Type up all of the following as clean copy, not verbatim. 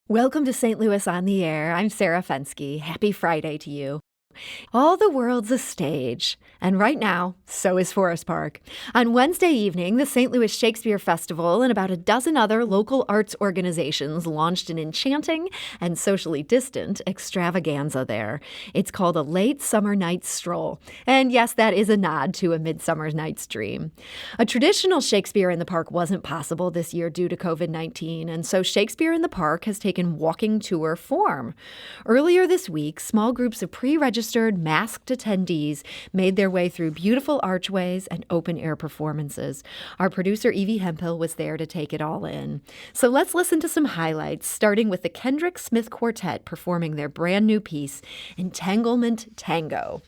Welcome to St. Louis on the Air. I'm Sarah Fensky. Happy Friday to you. All the world's a stage, and right now, so is Forest Park. On Wednesday evening, the St. Louis Shakespeare Festival and about a dozen other local arts organizations launched an enchanting and socially distant extravaganza there. It's called A Late Summer Night's Stroll, and yes, that is a nod to A Midsummer Night's Dream. A traditional Shakespeare in the Park wasn't possible this year due to COVID-19, and so Shakespeare in the Park has taken walking tour form. Earlier this week, small groups of pre-registered masked attendees made their way through beautiful archways and open-air performances. Our producer, Evie Hemphill, was there to take it all in. So let's listen to some highlights, starting with the Kendrick Smith Quartet performing their brand new piece, Entanglement Tango.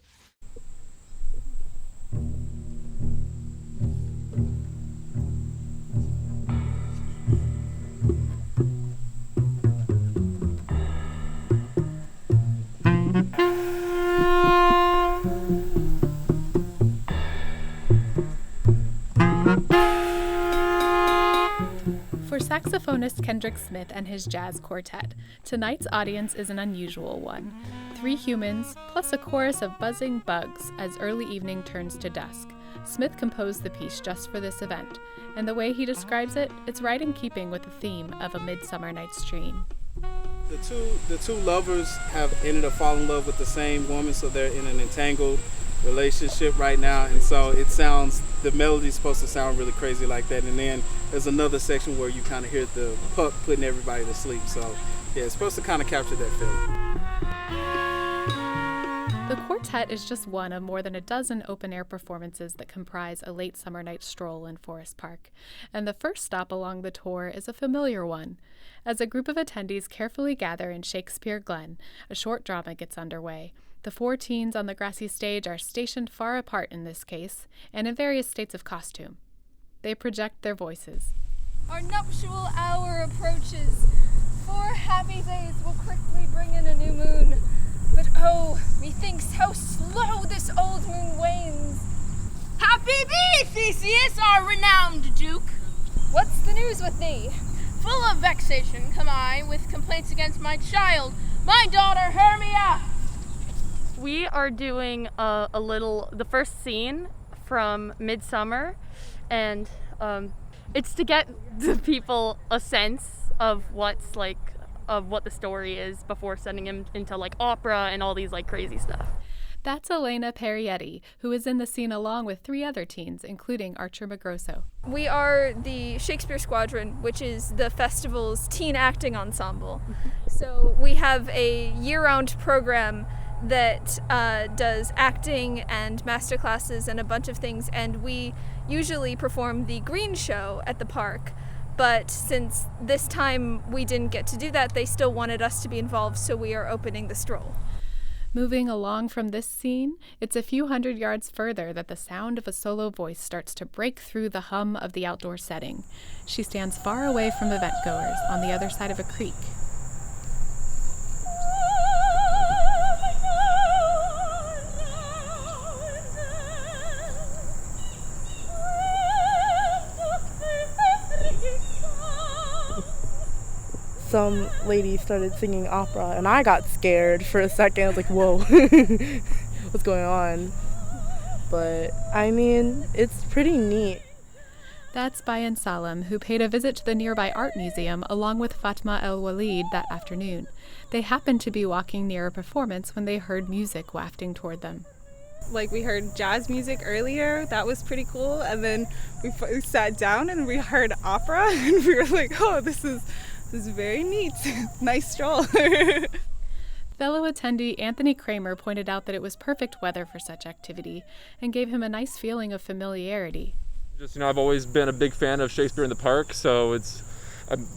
For saxophonist Kendrick Smith and his jazz quartet, tonight's audience is an unusual one. 3 humans, plus a chorus of buzzing bugs as early evening turns to dusk. Smith composed the piece just for this event, and the way he describes it, it's right in keeping with the theme of A Midsummer Night's Dream. The two lovers have ended up falling in love with the same woman, so they're in an entangled relationship right now, and so the melody's supposed to sound really crazy like that, and then there's another section where you kind of hear the puck putting everybody to sleep, so yeah, it's supposed to kind of capture that feeling. The quartet is just one of more than a dozen open-air performances that comprise A Late Summer Night's Stroll in Forest Park, and the first stop along the tour is a familiar one. As a group of attendees carefully gather in Shakespeare Glen, a short drama gets underway. The 4 teens on the grassy stage are stationed far apart in this case, and in various states of costume. They project their voices. Our nuptial hour approaches. 4 happy days will quickly bring in a new moon. But oh, methinks how slow this old moon wanes. Happy be, Theseus, our renowned Duke. What's the news with thee? Full of vexation come I with complaints against my child, my daughter Hermia. We are doing the first scene from Midsummer, and it's to get the people a sense of what the story is before sending him into opera and all these crazy stuff. That's Elena Perietti, who is in the scene along with 3 other teens, including Archer McGrosso. We are the Shakespeare Squadron, which is the festival's teen acting ensemble. So we have a year-round program that does acting and master classes and a bunch of things, and we usually perform the Green Show at the park. But since this time we didn't get to do that, they still wanted us to be involved, so we are opening the Stroll. Moving along from this scene, it's a few hundred yards further that the sound of a solo voice starts to break through the hum of the outdoor setting. She stands far away from eventgoers on the other side of a creek. Some lady started singing opera, and I got scared for a second. I was like, whoa, what's going on? But, I mean, it's pretty neat. That's Bayan Salam, who paid a visit to the nearby art museum along with Fatma El-Walid that afternoon. They happened to be walking near a performance when they heard music wafting toward them. We heard jazz music earlier. That was pretty cool. And then we sat down and we heard opera, and we were like, oh, this is very neat. Nice stroll. Fellow attendee Anthony Kramer pointed out that it was perfect weather for such activity and gave him a nice feeling of familiarity. I've always been a big fan of Shakespeare in the Park, so it's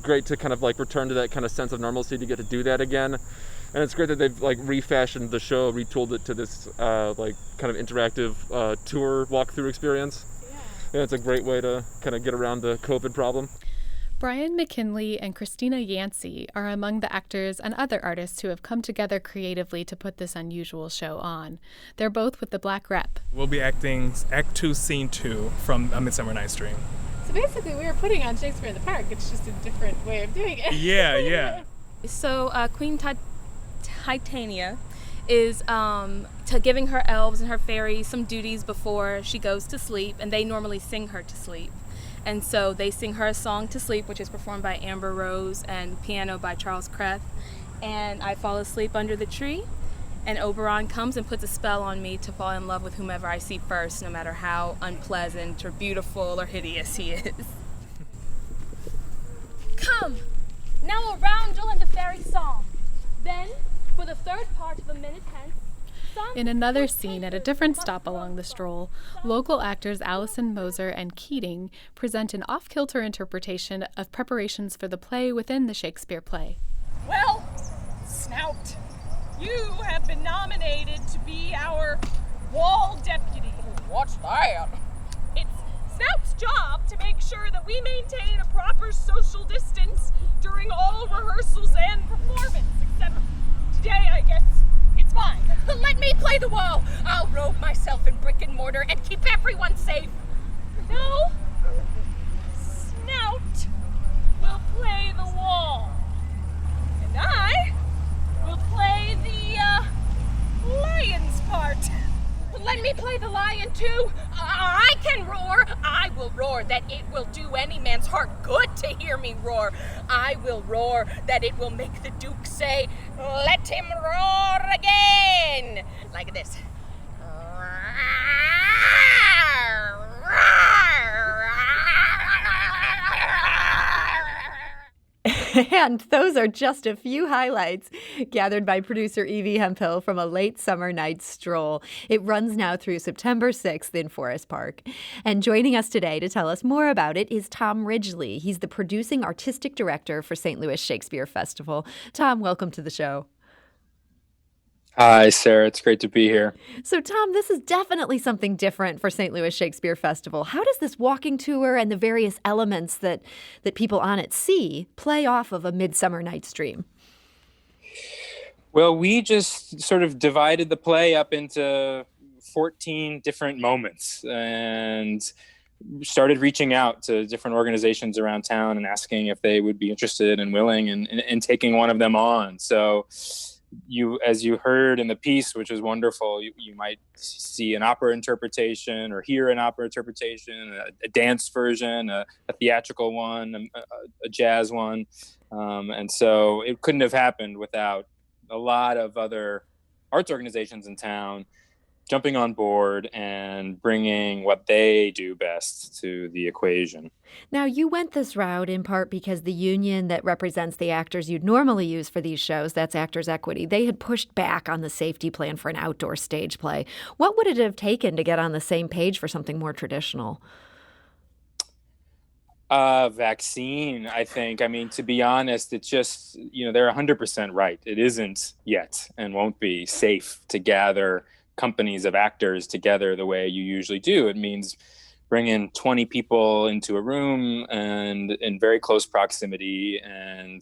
great to kind of return to that kind of sense of normalcy, to get to do that again. And it's great that they've refashioned the show, retooled it to this kind of interactive tour walkthrough experience. Yeah, it's a great way to kind of get around the COVID problem. Brian McKinley and Christina Yancey are among the actors and other artists who have come together creatively to put this unusual show on. They're both with the Black Rep. We'll be acting Act 2, Scene 2 from A Midsummer Night's Dream. So basically we were putting on Shakespeare in the Park, it's just a different way of doing it. Yeah. So Queen Titania is giving her elves and her fairies some duties before she goes to sleep, and they normally sing her to sleep. And so they sing her a song to sleep, which is performed by Amber Rose and piano by Charles Kreth. And I fall asleep under the tree, and Oberon comes and puts a spell on me to fall in love with whomever I see first, no matter how unpleasant or beautiful or hideous he is. Come, now a roundel and a fairy song. Then, for the third part of a minute hence, in another scene at a different stop along the Stroll, local actors Allison Moser and Keating present an off-kilter interpretation of preparations for the play within the Shakespeare play. Well, Snout, you have been nominated to be our wall deputy. What's that? It's Snout's job to make sure that we maintain a proper social distance during all rehearsals and performance, except today, I guess, it's mine. Let me play the wall. I'll robe myself in brick and mortar and keep everyone safe. No, Snout will play the wall. And I will play the lion's part. Let me play the lion too. I can roar. I will roar that it will do any man's heart good to hear me roar. I will roar that it will make the Duke say, "Let him roar again." Like this. And those are just a few highlights gathered by producer Evie Hemphill from a late summer night stroll. It runs now through September 6th in Forest Park. And joining us today to tell us more about it is Tom Ridgely. He's the producing artistic director for St. Louis Shakespeare Festival. Tom, welcome to the show. Hi, Sarah. It's great to be here. So, Tom, this is definitely something different for St. Louis Shakespeare Festival. How does this walking tour and the various elements that people on it see play off of A Midsummer Night's Dream? Well, we just sort of divided the play up into 14 different moments and started reaching out to different organizations around town and asking if they would be interested and willing in taking one of them on. So as you heard in the piece, which is wonderful, you might see an opera interpretation or hear an opera interpretation, a dance version, a theatrical one, a jazz one. And so it couldn't have happened without a lot of other arts organizations in town jumping on board and bringing what they do best to the equation. Now, you went this route in part because the union that represents the actors you'd normally use for these shows, that's Actors Equity, they had pushed back on the safety plan for an outdoor stage play. What would it have taken to get on the same page for something more traditional? Vaccine, I think. I mean, to be honest, it's just, they're 100% right. It isn't yet and won't be safe to gather companies of actors together the way you usually do. It means bringing 20 people into a room and in very close proximity and,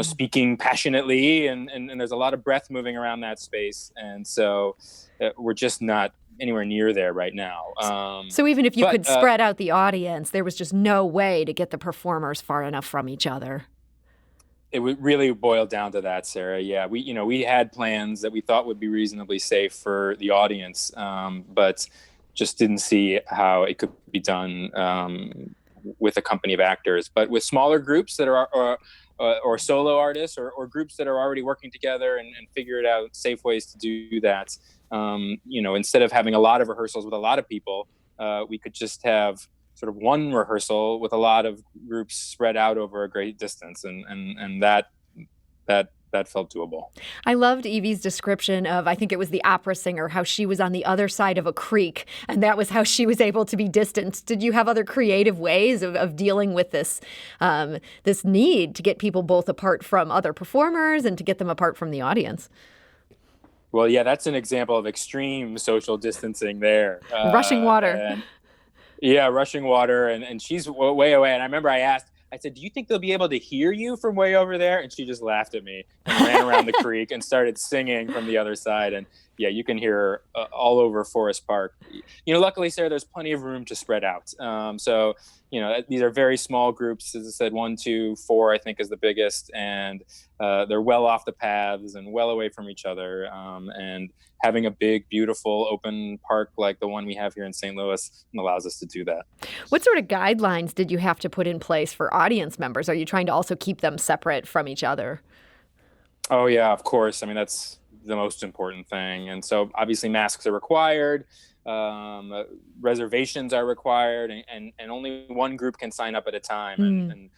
speaking passionately. And there's a lot of breath moving around that space. And so we're just not anywhere near there right now. So even if you could spread out the audience, there was just no way to get the performers far enough from each other. It would really boil down to that, Sarah. Yeah, we had plans that we thought would be reasonably safe for the audience, but just didn't see how it could be done with a company of actors. But with smaller groups that are or solo artists or groups that are already working together and figured out safe ways to do that, instead of having a lot of rehearsals with a lot of people, we could just have sort of one rehearsal with a lot of groups spread out over a great distance, and that felt doable. I loved Evie's description of, I think it was the opera singer, how she was on the other side of a creek, and that was how she was able to be distant. Did you have other creative ways of dealing with this this need to get people both apart from other performers and to get them apart from the audience? Well, yeah, that's an example of extreme social distancing there. Rushing water. Rushing water, and she's way away. And I remember I said, do you think they'll be able to hear you from way over there? And she just laughed at me and ran around the creek and started singing from the other side. And you can hear all over Forest Park. Luckily, Sarah, there's plenty of room to spread out. So these are very small groups. As I said, 1, 2, 4, I think is the biggest, and they're well off the paths and well away from each other. And having a big, beautiful, open park like the one we have here in St. Louis allows us to do that. What sort of guidelines did you have to put in place for audience members? Are you trying to also keep them separate from each other? Oh, yeah, of course. I mean, that's the most important thing. And so obviously masks are required. Reservations are required, and only one group can sign up at a time. And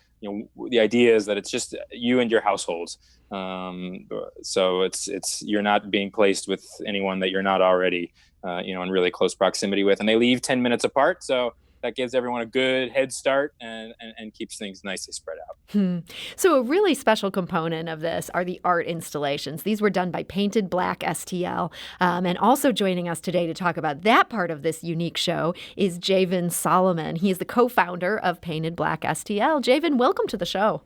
the idea is that it's just you and your households. So it's you're not being placed with anyone that you're not already in really close proximity with, and they leave 10 minutes apart. So that gives everyone a good head start and keeps things nicely spread out. So a really special component of this are the art installations. These were done by Painted Black STL. And also joining us today to talk about that part of this unique show is Javen Solomon. He is the co-founder of Painted Black STL. Javen, welcome to the show.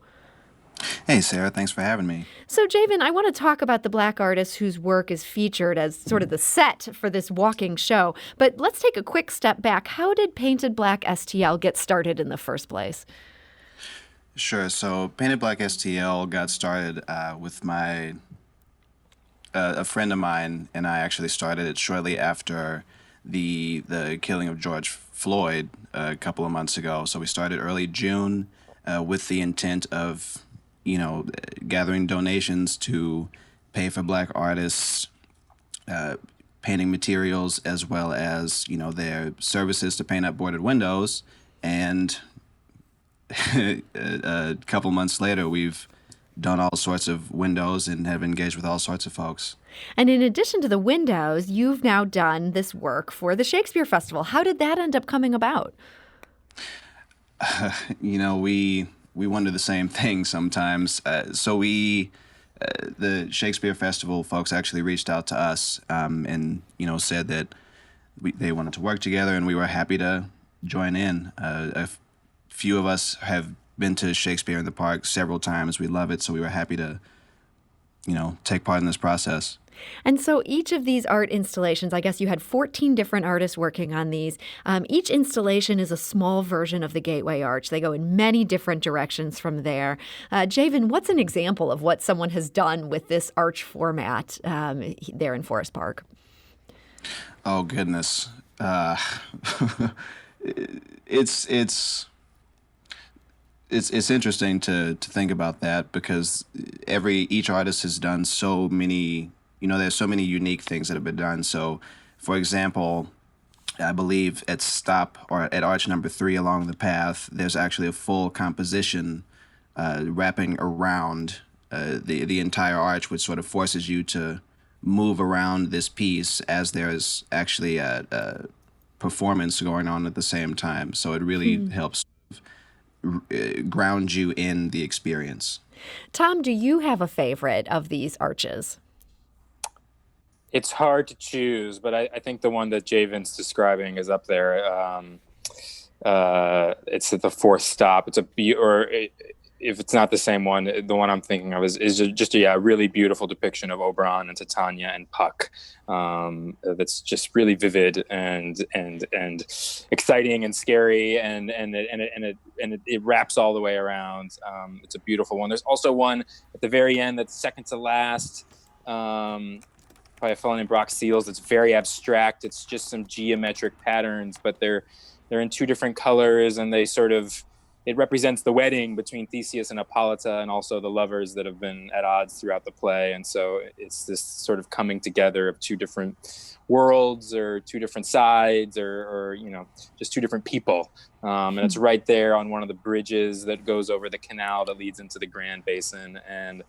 Hey, Sarah. Thanks for having me. So, Javen, I want to talk about the Black artists whose work is featured as sort of the set for this walking show. But let's take a quick step back. How did Painted Black STL get started in the first place? Sure. So, Painted Black STL got started with a friend of mine, and I actually started it shortly after the killing of George Floyd a couple of months ago. So we started early June with the intent of gathering donations to pay for Black artists, painting materials, as well as, their services to paint up boarded windows. And a couple months later, we've done all sorts of windows and have engaged with all sorts of folks. And in addition to the windows, you've now done this work for the Shakespeare Festival. How did that end up coming about? We wonder the same thing sometimes. The Shakespeare Festival folks actually reached out to us and said that they wanted to work together, and we were happy to join in. A few of us have been to Shakespeare in the Park several times. We love it, so we were happy to take part in this process. And so each of these art installations, I guess you had 14 different artists working on these. Each installation is a small version of the Gateway Arch. They go in many different directions from there. Javen, what's an example of what someone has done with this arch format there in Forest Park? Oh, goodness. It's interesting to think about that, because each artist has done so many. There's so many unique things that have been done. So, for example, I believe at arch number 3 along the path, there's actually a full composition wrapping around the entire arch, which sort of forces you to move around this piece as there's actually a performance going on at the same time. So it really helps ground you in the experience. Tom, do you have a favorite of these arches? It's hard to choose, but I think the one that Javen's describing is up there. It's at the fourth stop. If it's not the same one, the one I'm thinking of is just a really beautiful depiction of Oberon and Titania and Puck. That's just really vivid and exciting and scary, and it wraps all the way around. It's a beautiful one. There's also one at the very end that's second to last. By a fellow named Brock Seals. It's very abstract. It's just some geometric patterns, but they're in 2 different colors, and it represents the wedding between Theseus and Hippolyta, and also the lovers that have been at odds throughout the play. And so it's this sort of coming together of 2 different worlds, or 2 different sides, or just 2 different people. And it's right there on one of the bridges that goes over the canal that leads into the Grand Basin, and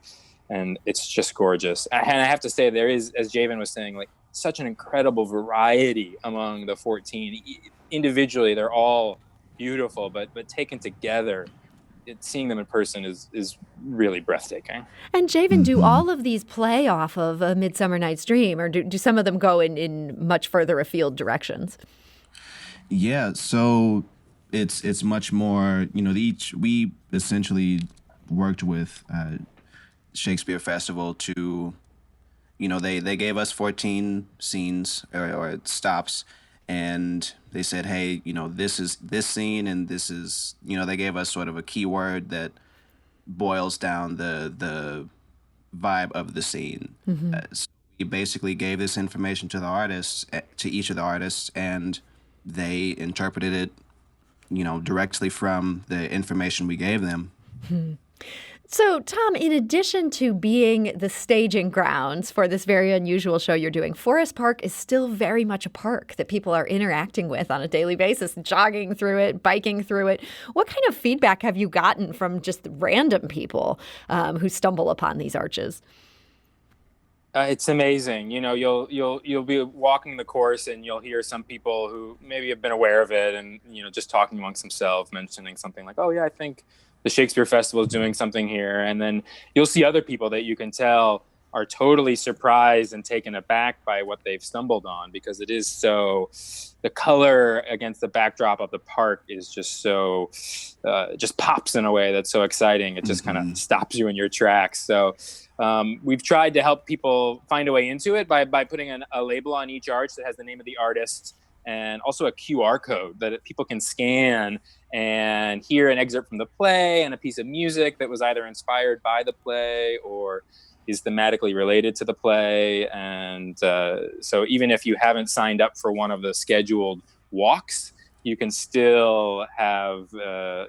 it's just gorgeous. And I have to say, there is, as Javen was saying, like such an incredible variety among the 14. Individually, they're all beautiful, but taken together, seeing them in person is really breathtaking. And Javen, do all of these play off of A Midsummer Night's Dream, or do some of them go in much further afield directions? Yeah, so it's much more, we essentially worked with Shakespeare Festival to, they gave us 14 scenes or stops, and they said, hey, this is this scene, and this is, they gave us sort of a keyword that boils down the vibe of the scene. So we basically gave this information to the artists, to each of the artists, and they interpreted it, directly from the information we gave them. So, Tom, in addition to being the staging grounds for this very unusual show you're doing, Forest Park is still very much a park that people are interacting with on a daily basis, jogging through it, biking through it. What kind of feedback have you gotten from just random people who stumble upon these arches? It's amazing. You'll be walking the course and you'll hear some people who maybe have been aware of it and, just talking amongst themselves, mentioning something like, oh, yeah, I think the Shakespeare Festival is doing something here. And then you'll see other people that you can tell are totally surprised and taken aback by what they've stumbled on, because it is so, the color against the backdrop of the park is just so, just pops in a way that's so exciting. It just kind of stops you in your tracks. So we've tried to help people find a way into it by putting a label on each arch that has the name of the artist, and also a QR code that people can scan and hear an excerpt from the play and a piece of music that was either inspired by the play or is thematically related to the play. And so even if you haven't signed up for one of the scheduled walks, you can still have a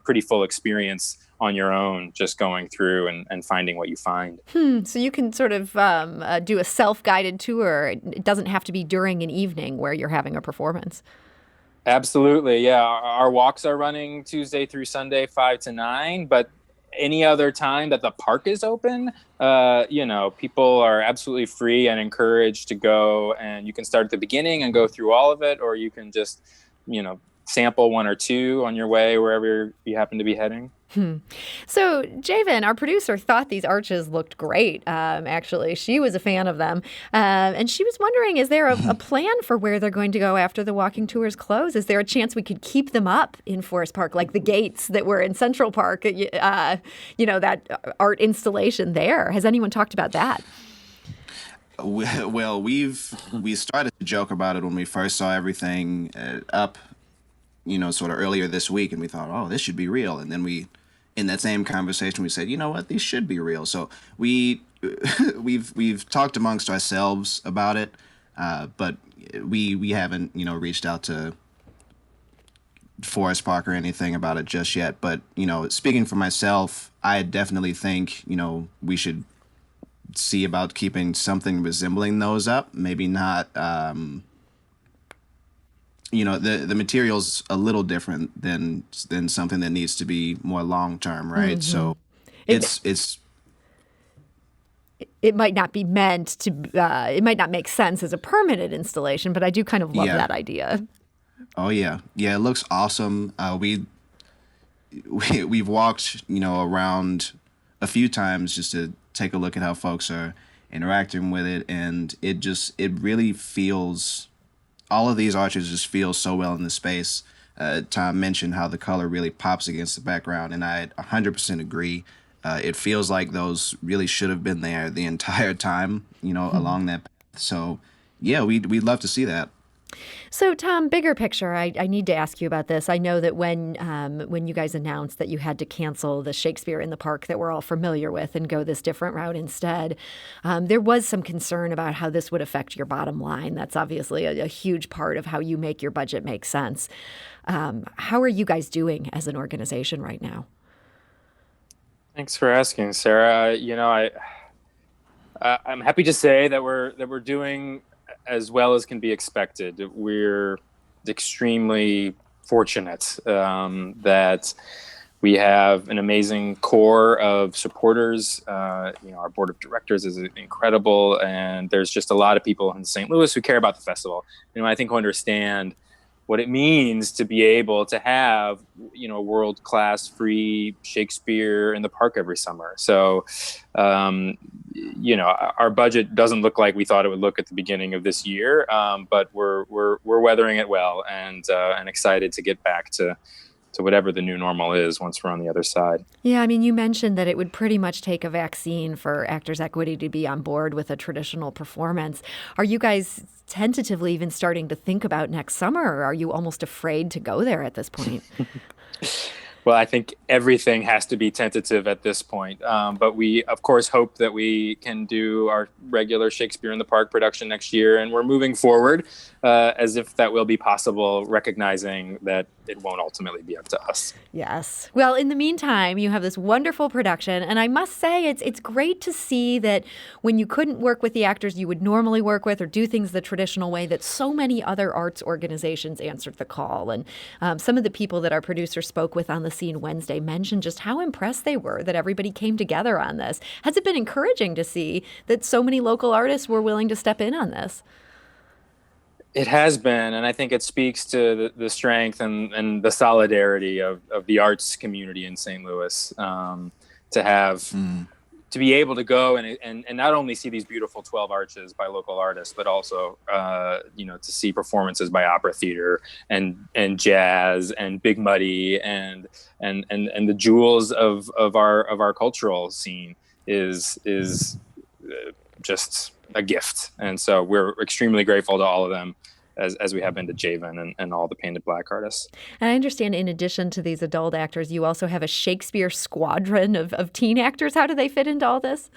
pretty full experience on your own, just going through and finding what you find. So you can sort of do a self-guided tour. It doesn't have to be during an evening where you're having a performance. Absolutely, yeah. Our walks are running Tuesday through Sunday, 5 to 9, but any other time that the park is open, people are absolutely free and encouraged to go, and you can start at the beginning and go through all of it, or you can just, sample one or two on your way wherever you happen to be heading. So Javen, our producer, thought these arches looked great. Actually, she was a fan of them. And she was wondering, is there a plan for where they're going to go after the walking tours close? Is there a chance we could keep them up in Forest Park, like the gates that were in Central Park, that art installation there? Has anyone talked about that? Well, we started to joke about it when we first saw everything up, sort of earlier this week, and we thought, oh, this should be real. And then in that same conversation, we said, you know what, these should be real. So we've talked amongst ourselves about it, but we haven't, reached out to Forest Park or anything about it just yet. But, speaking for myself, I definitely think, we should see about keeping something resembling those up. Maybe not, the material's a little different than something that needs to be more long term, right? So it might not be meant to, it might not make sense as a permanent installation, but I do kind of love that idea. Oh yeah. Yeah, it looks awesome. We've walked, around a few times just to take a look at how folks are interacting with it, and it really feels, all of these arches just feel so well in the space. Tom mentioned how the color really pops against the background, and I 100% agree. It feels like those really should have been there the entire time, along that path. So yeah, we'd love to see that. So, Tom, bigger picture, I need to ask you about this. I know that when you guys announced that you had to cancel the Shakespeare in the Park that we're all familiar with and go this different route instead, there was some concern about how this would affect your bottom line. That's obviously a huge part of how you make your budget make sense. How are you guys doing as an organization right now? Thanks for asking, Sarah. I'm happy to say that we're doing as well as can be expected. We're extremely fortunate that we have an amazing core of supporters. Our board of directors is incredible, and there's just a lot of people in St. Louis who care about the festival. I think who understand what it means to be able to have, a world-class free Shakespeare in the park every summer. So, our budget doesn't look like we thought it would look at the beginning of this year, but we're weathering it well, and excited to get back to whatever the new normal is once we're on the other side. Yeah, I mean, you mentioned that it would pretty much take a vaccine for Actors Equity to be on board with a traditional performance. Are you guys tentatively even starting to think about next summer, or are you almost afraid to go there at this point? Well, I think everything has to be tentative at this point. But we, of course, hope that we can do our regular Shakespeare in the Park production next year. And we're moving forward as if that will be possible, recognizing that it won't ultimately be up to us. Yes. Well, in the meantime, you have this wonderful production. And I must say, it's great to see that when you couldn't work with the actors you would normally work with or do things the traditional way, that so many other arts organizations answered the call. And some of the people that our producer spoke with on the scene Wednesday mentioned just how impressed they were that everybody came together on this. Has it been encouraging to see that so many local artists were willing to step in on this? It has been, and I think it speaks to the strength and the solidarity of the arts community in St. Louis, to have to be able to go and not only see these beautiful 12 arches by local artists, but also to see performances by opera theater and jazz and Big Muddy and the jewels of our cultural scene is just a gift. And so we're extremely grateful to all of them, as we have been to Javen and all the Painted Black artists. And I understand in addition to these adult actors, you also have a Shakespeare squadron of teen actors. How do they fit into all this?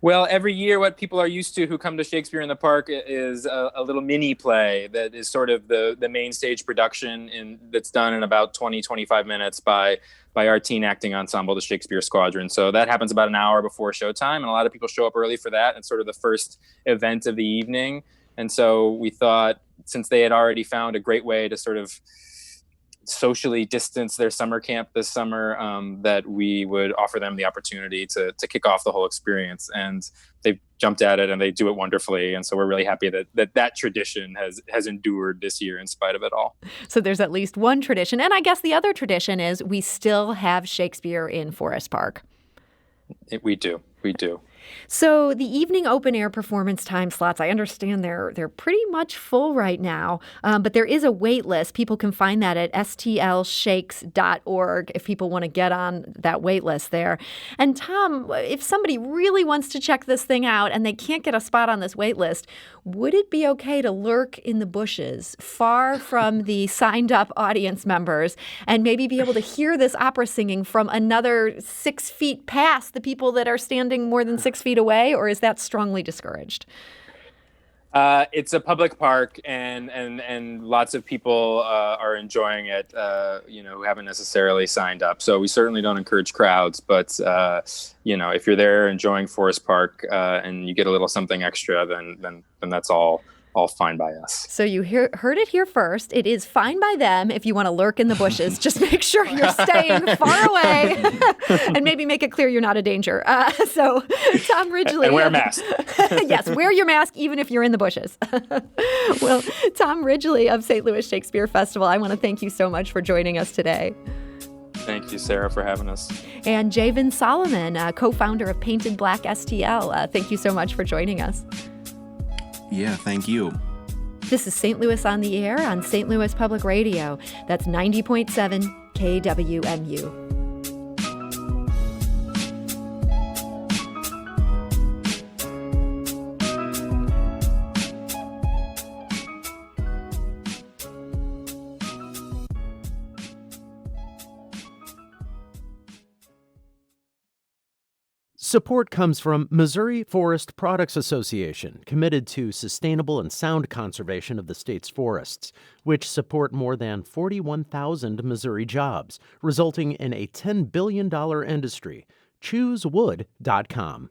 Well, every year what people are used to who come to Shakespeare in the Park is a little mini play that is sort of the main stage production that's done in about 20-25 minutes by our teen acting ensemble, the Shakespeare Squadron. So that happens about an hour before showtime, and a lot of people show up early for that. It's sort of the first event of the evening. And so we thought, since they had already found a great way to sort of socially distance their summer camp this summer, that we would offer them the opportunity to kick off the whole experience. And they've jumped at it and they do it wonderfully. And so we're really happy that tradition has endured this year in spite of it all. So there's at least one tradition. And I guess the other tradition is we still have Shakespeare in Forest Park. We do. So the evening open air performance time slots, I understand they're pretty much full right now, but there is a wait list. People can find that at stlshakes.org if people want to get on that wait list there. And Tom, if somebody really wants to check this thing out and they can't get a spot on this wait list, would it be okay to lurk in the bushes far from the signed up audience members and maybe be able to hear this opera singing from another 6 feet past the people that are standing more than 6 feet away, or is that strongly discouraged? It's a public park, and lots of people are enjoying it, who haven't necessarily signed up. So we certainly don't encourage crowds, but if you're there enjoying Forest Park and you get a little something extra, then that's all fine by us. So you heard it here first. It is fine by them if you want to lurk in the bushes. Just make sure you're staying far away and maybe make it clear you're not a danger. So Tom Ridgely. And wear a mask. Yes, wear your mask even if you're in the bushes. Well, Tom Ridgely of St. Louis Shakespeare Festival, I want to thank you so much for joining us today. Thank you, Sarah, for having us. And Javen Solomon, co-founder of Painted Black STL. Thank you so much for joining us. Yeah, thank you. This is St. Louis on the Air on St. Louis Public Radio. That's 90.7 KWMU. Support comes from Missouri Forest Products Association, committed to sustainable and sound conservation of the state's forests, which support more than 41,000 Missouri jobs, resulting in a $10 billion industry. ChooseWood.com.